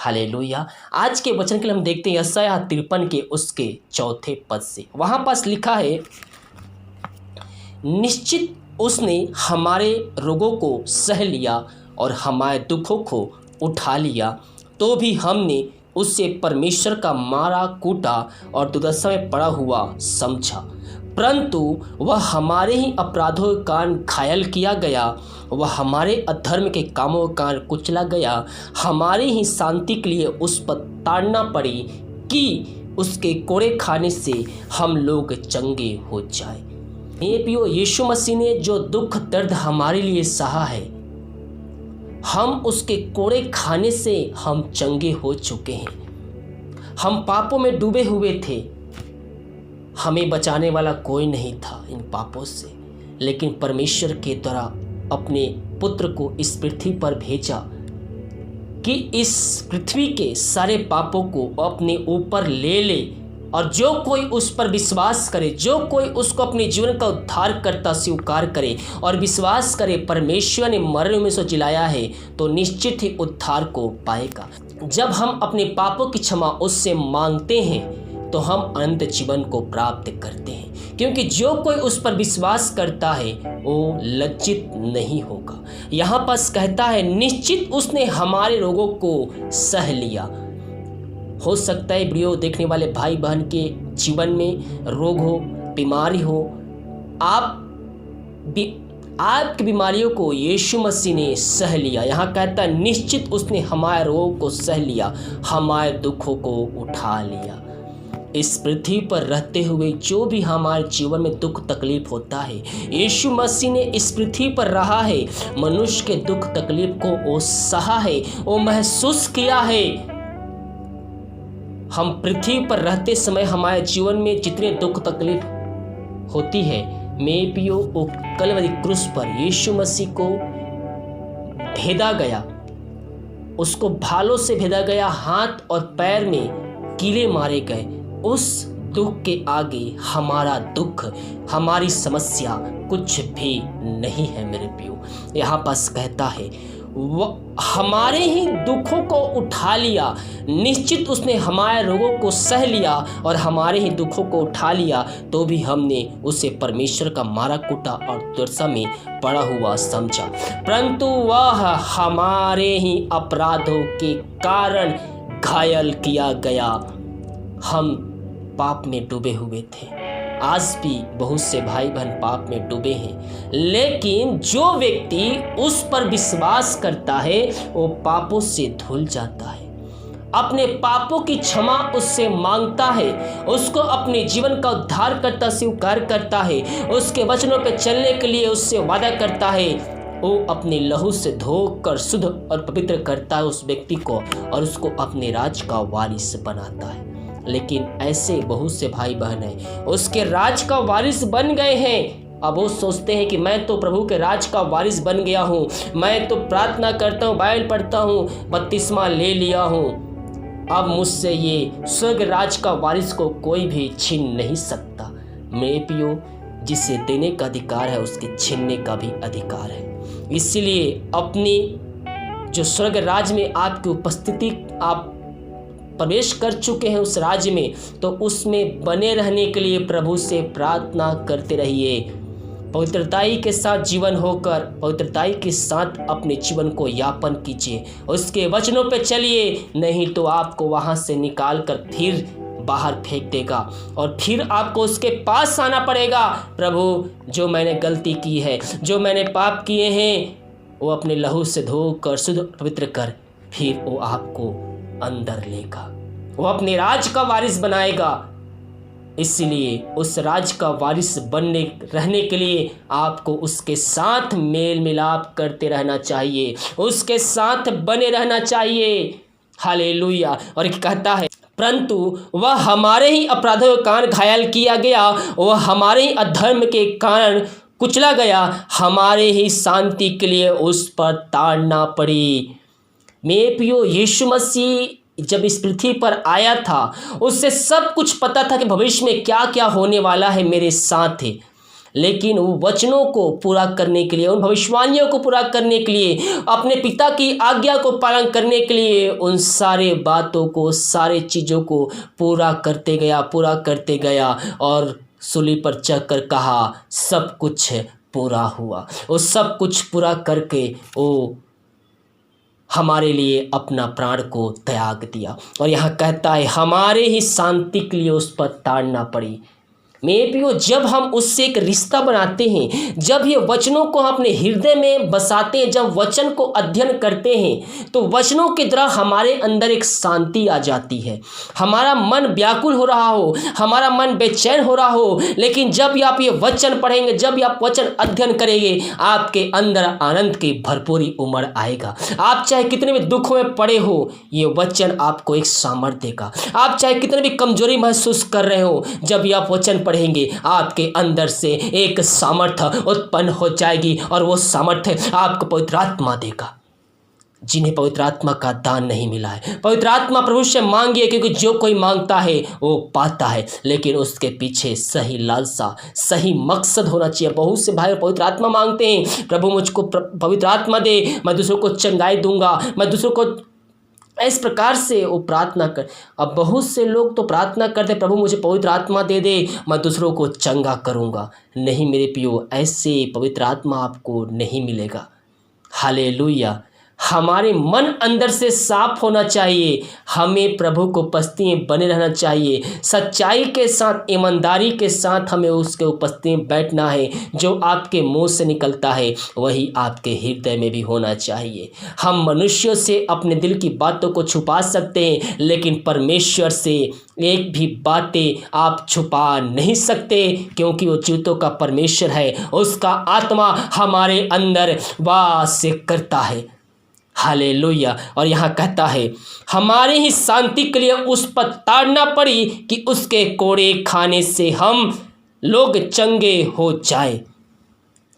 Hallelujah. आज के वचन के लिए हम देखते हैं यशायाह 53 के उसके 4 पद से। वहाँ पास लिखा है, निश्चित उसने हमारे रोगों को सह लिया और हमारे दुखों को उठा लिया, तो भी हमने उससे परमेश्वर का मारा कूटा और दुर्दशा में पड़ा हुआ समझा। परंतु वह हमारे ही अपराधों के कारण घायल किया गया, वह हमारे अधर्म के कामों के कारण कुचला गया, हमारी ही शांति के लिए उस पर ताड़ना पड़ी कि उसके कोड़े खाने से हम लोग चंगे हो जाए। मेरे प्रियो, यीशु मसीह ने जो दुख दर्द हमारे लिए सहा है, हम उसके कोड़े खाने से हम चंगे हो चुके हैं। हम पापों में डूबे हुए थे, हमें बचाने वाला कोई नहीं था इन पापों से, लेकिन परमेश्वर के द्वारा अपने पुत्र को इस पृथ्वी पर भेजा कि इस पृथ्वी के सारे पापों को अपने ऊपर ले ले, और जो कोई उस पर विश्वास करे, जो कोई उसको अपने जीवन का उद्धार करता स्वीकार करे और विश्वास करे परमेश्वर ने मरने में से जिलाया है, तो निश्चित ही उद्धार को पाएगा। जब हम अपने पापों की क्षमा उससे मांगते हैं तो हम अनंत जीवन को प्राप्त करते हैं, क्योंकि जो कोई उस पर विश्वास करता है वो लज्जित नहीं होगा। यहाँ पास कहता है, निश्चित उसने हमारे रोगों को सह लिया। हो सकता है वीडियो देखने वाले भाई बहन के जीवन में रोग हो, बीमारी हो, आपकी बीमारियों को यीशु मसीह ने सह लिया। यहाँ कहता है, निश्चित उसने हमारे रोग को सह लिया, हमारे दुखों को उठा लिया। इस पृथ्वी पर रहते हुए जो भी हमारे जीवन में दुख तकलीफ होता है, यीशु मसीह ने इस पृथ्वी पर रहा है, मनुष्य के दुख तकलीफ को वो सहा है, वो महसूस किया है। हम पृथ्वी पर रहते समय हमारे जीवन में जितने दुख तकलीफ होती है, मेरे प्रियो, वो कलवरी क्रूस पर यीशु मसीह को भेदा गया, उसको भालों से भेदा गया, हाथ और पैर में कीले मारे गए। उस दुख के आगे हमारा दुख, हमारी समस्या कुछ भी नहीं है मेरे प्रियो। यहाँ पास कहता है, वह हमारे ही दुखों को उठा लिया, निश्चित उसने हमारे रोगों को सह लिया और हमारे ही दुखों को उठा लिया, तो भी हमने उसे परमेश्वर का मारा कूटा और दुर्दशा में पड़ा हुआ समझा। परंतु वह हमारे ही अपराधों के कारण घायल किया गया। हम पाप में डूबे हुए थे, आज भी बहुत से भाई बहन पाप में डूबे हैं, लेकिन जो व्यक्ति उस पर विश्वास करता है वो पापों से धुल जाता है, अपने पापों की क्षमा उससे मांगता है, उसको अपने जीवन का उद्धार करता स्वीकार करता है, उसके वचनों पर चलने के लिए उससे वादा करता है, वो अपने लहू से धोकर शुद्ध और पवित्र करता है उस व्यक्ति को और उसको अपने राज का वारिस बनाता है। लेकिन ऐसे बहुत से भाई बहन हैं, उसके राज का वारिस बन गए हैं। अब वो सोचते हैं कि मैं तो प्रभु के राज का वारिस बन गया हूँ, मैं तो प्रार्थना करता हूँ, बाइबल पढ़ता हूँ, बपतिस्मा ले लिया हूँ, अब मुझसे ये स्वर्ग राज का वारिस को कोई भी छीन नहीं सकता। मेरे प्रियो, जिसे देने का अधिकार है उसके छीनने का भी अधिकार है। इसलिए अपनी जो स्वर्ग राज में आपकी उपस्थिति, आप प्रवेश कर चुके हैं उस राज्य में, तो उसमें बने रहने के लिए प्रभु से प्रार्थना करते रहिए। पवित्रताई के साथ जीवन होकर पवित्रताई के साथ अपने जीवन को यापन कीजिए, उसके वचनों पे चलिए, नहीं तो आपको वहां से निकाल कर फिर बाहर फेंक देगा और फिर आपको उसके पास आना पड़ेगा। प्रभु, जो मैंने गलती की है, जो मैंने पाप किए हैं, वो अपने लहू से धोकर शुद्ध पवित्र कर, फिर वो आपको अंदर लेगा, वो अपने राज का वारिस बनाएगा। इसलिए उस राज का वारिस रहने के लिए आपको उसके साथ मेल मिलाप करते रहना चाहिए, उसके साथ बने रहना चाहिए। हालेलुया। और कहता है, परंतु वह हमारे ही अपराधों के कारण घायल किया गया, वह हमारे ही अधर्म के कारण कुचला गया, हमारे ही शांति के लिए उस पर ताड़ना पड़ी। मेरे प्रियो, यीशु मसीह जब इस पृथ्वी पर आया था, उससे सब कुछ पता था कि भविष्य में क्या क्या होने वाला है मेरे साथ है। लेकिन वो वचनों को पूरा करने के लिए, उन भविष्यवाणियों को पूरा करने के लिए, अपने पिता की आज्ञा को पालन करने के लिए उन सारे बातों को, सारे चीज़ों को पूरा करते गया और सूली पर चढ़कर कहा सब कुछ पूरा हुआ। वो सब कुछ पूरा करके वो हमारे लिए अपना प्राण को त्याग दिया। और यहाँ कहता है हमारे ही शांति के लिए उस पर ताड़ना पड़ी। मेरे प्रियो, जब हम उससे एक रिश्ता बनाते हैं, जब ये वचनों को हम अपने हृदय में बसाते हैं, जब वचन को अध्ययन करते हैं, तो वचनों की तरह हमारे अंदर एक शांति आ जाती है। हमारा मन व्याकुल हो रहा हो, हमारा मन बेचैन हो रहा हो, लेकिन जब आप ये वचन पढ़ेंगे, जब आप वचन अध्ययन करेंगे, आपके अंदर आनंद की भरपूरी उमड़ आएगा। आप चाहे कितने भी दुखों में पड़े हो, ये वचन आपको एक सामर्थ्य देगा। आप चाहे कितने भी कमजोरी महसूस कर रहे हो, जब आप वचन पढ़ेंगे, आपके अंदर से एक सामर्थ्य उत्पन्न हो जाएगी और वो सामर्थ्य आपको पवित्र आत्मा देगा। जिन्हें पवित्र आत्मा का दान नहीं मिला है, पवित्र आत्मा प्रभु से मांगिए, क्योंकि जो कोई मांगता है वो पाता है, लेकिन उसके पीछे सही लालसा, सही मकसद होना चाहिए। बहुत से भाई पवित्र आत्मा मांगते हैं, प्रभु मुझको पवित्र आत्मा दे, मैं दूसरों को चंगाई दूंगा, मैं दूसरों को इस प्रकार से वो प्रार्थना कर। अब बहुत से लोग तो प्रार्थना करते, प्रभु मुझे पवित्र आत्मा दे दे, मैं दूसरों को चंगा करूंगा। नहीं मेरे प्रियो, ऐसे पवित्र आत्मा आपको नहीं मिलेगा। हालेलुया। हमारे मन अंदर से साफ होना चाहिए, हमें प्रभु को उपस्थिति में बने रहना चाहिए, सच्चाई के साथ, ईमानदारी के साथ हमें उसके उपस्थिति में बैठना है। जो आपके मुंह से निकलता है वही आपके हृदय में भी होना चाहिए। हम मनुष्यों से अपने दिल की बातों को छुपा सकते हैं, लेकिन परमेश्वर से एक भी बातें आप छुपा नहीं सकते, क्योंकि वो जीवितों का परमेश्वर है, उसका आत्मा हमारे अंदर वास करता है। हालेलुया। और यहाँ कहता है हमारी ही शांति के लिए उस पर ताड़ना पड़ी कि उसके कोड़े खाने से हम लोग चंगे हो जाए।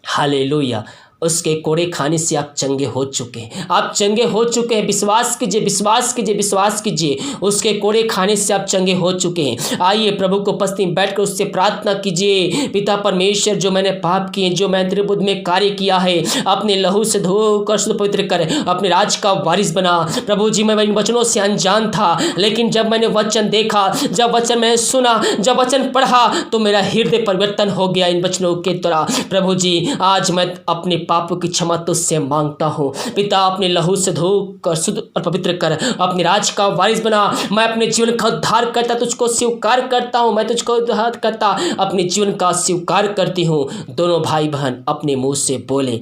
हालेलुया। उसके कोड़े खाने से आप चंगे हो चुके हैं, आप चंगे हो चुके हैं। विश्वास कीजिए, विश्वास कीजिए, विश्वास कीजिए, उसके कोड़े खाने से आप चंगे हो चुके हैं। आइए प्रभु को उपस्थिति में बैठकर उससे प्रार्थना कीजिए, पिता परमेश्वर, जो मैंने पाप किए, जो मैंने तेरे विरुद्ध में कार्य किया है, अपने लहू से धोकर शुद्ध पवित्र कर अपने राज का वारिस बना। प्रभु जी, मैं इन वचनों से अनजान था, लेकिन जब मैंने वचन देखा, जब वचन मैंने सुना, जब वचन पढ़ा, तो मेरा हृदय परिवर्तन हो गया इन वचनों के द्वारा। प्रभु जी, आज मैं अपने पापों की क्षमा तुझसे मांगता हूँ। पिता, अपने लहू से धोकर शुद्ध और पवित्र कर अपने राज का वारिस बना। मैं अपने जीवन का उद्धार करता तुझको स्वीकार करता हूँ, मैं तुझको उद्धार करता अपने जीवन का स्वीकार करती हूँ। दोनों भाई बहन अपने मुंह से बोले,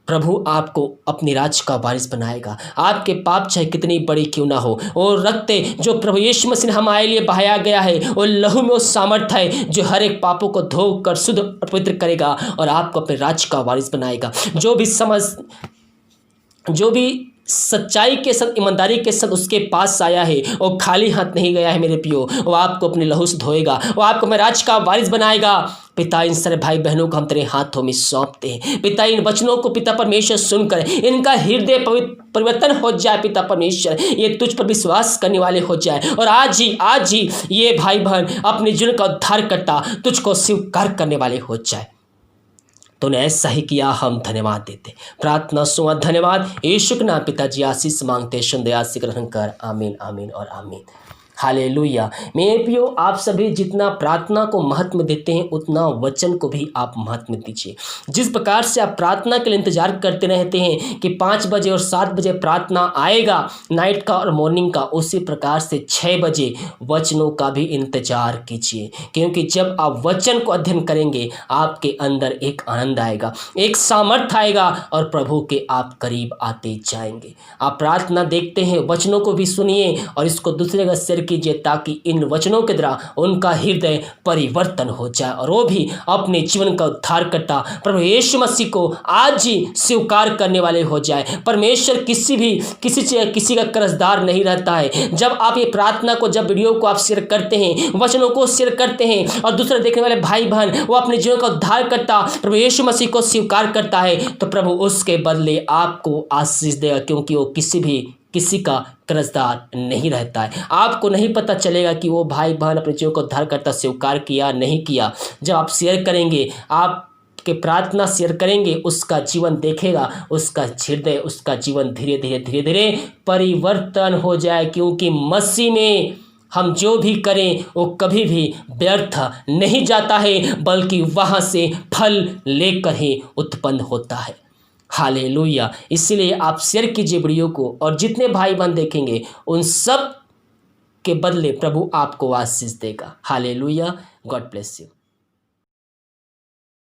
प्रभु आपको अपने राज का वारिस बनाएगा। आपके पाप चाहे कितनी बड़ी क्यों ना हो, और रक्त जो प्रभु यीशु मसीह ने हमारे लिए बहाया गया है, वो लहू में वो सामर्थ्य है जो हर एक पापों को धोकर शुद्ध और पवित्र करेगा और आपको अपने राज का वारिस बनाएगा। जो भी सच्चाई के साथ, ईमानदारी के साथ उसके पास आया है, वो खाली हाथ नहीं गया है मेरे प्रियो। वो आपको अपने लहू से धोएगा, वो आपको अपने राज का वारिस बनाएगा। पिता, इन सारे भाई बहनों को हम तेरे हाथों में सौंपते हैं। पिता, इन वचनों को पिता परमेश्वर सुनकर इनका हृदय परिवर्तन हो जाए। पिता परमेश्वर, ये तुझ पर विश्वास करने वाले हो जाए, और आज ही ये भाई बहन अपने जीवन का उद्धार करता तुझको स्वीकार करने वाले हो जाए। तूने ऐसा ही किया, हम धन्यवाद देते। प्रार्थना सुना, धन्यवाद यीशु के नाम पिताजी आशीष मांगते, सुंदर से ग्रहण कर। आमीन, आमीन और आमीन। हालेलुया। मेरे प्रियो, आप सभी जितना प्रार्थना को महत्व देते हैं, उतना वचन को भी आप महत्व दीजिए। जिस प्रकार से आप प्रार्थना के लिए इंतजार करते रहते हैं कि 5 बजे और 7 बजे प्रार्थना आएगा, नाइट का और मॉर्निंग का, उसी प्रकार से 6 बजे वचनों का भी इंतजार कीजिए, क्योंकि जब आप वचन को अध्ययन करेंगे, आपके अंदर एक आनंद आएगा, एक सामर्थ्य आएगा, और प्रभु के आप करीब आते जाएंगे। आप प्रार्थना देखते हैं, वचनों को भी सुनिए और इसको दूसरे का शेयर कीजिए, ताकि इन वचनों के द्वारा उनका हृदय परिवर्तन हो जाए और वो भी अपने जीवन का उद्धार करता प्रभु यीशु मसीह को आज ही स्वीकार करने वाले हो जाए। परमेश्वर किसी का कर्जदार नहीं रहता है। जब आप ये प्रार्थना को, जब वीडियो को आप शेयर करते हैं, वचनों को शेयर करते हैं, और दूसरे देखने वाले भाई बहन वो अपने जीवन का उद्धार करता प्रभु यीशु मसीह को स्वीकार करता है, तो प्रभु उसके बदले आपको आशीष देगा, क्योंकि वो किसी भी किसी का कर्जदार नहीं रहता है। आपको नहीं पता चलेगा कि वो भाई बहन अपने जीवन को उद्धारकर्ता स्वीकार किया नहीं किया। जब आप शेयर करेंगे, आप के प्रार्थना शेयर करेंगे, उसका जीवन देखेगा, उसका हृदय, उसका जीवन धीरे धीरे परिवर्तन हो जाए, क्योंकि मसीह में हम जो भी करें वो कभी भी व्यर्थ नहीं जाता है, बल्कि वहाँ से फल लेकर ही उत्पन्न होता है। हालेलुया। इसलिए आप शेयर कीजिए वीडियो को, और जितने भाई बहन देखेंगे उन सब के बदले प्रभु आपको आशीष देगा। हालेलुया। God bless you.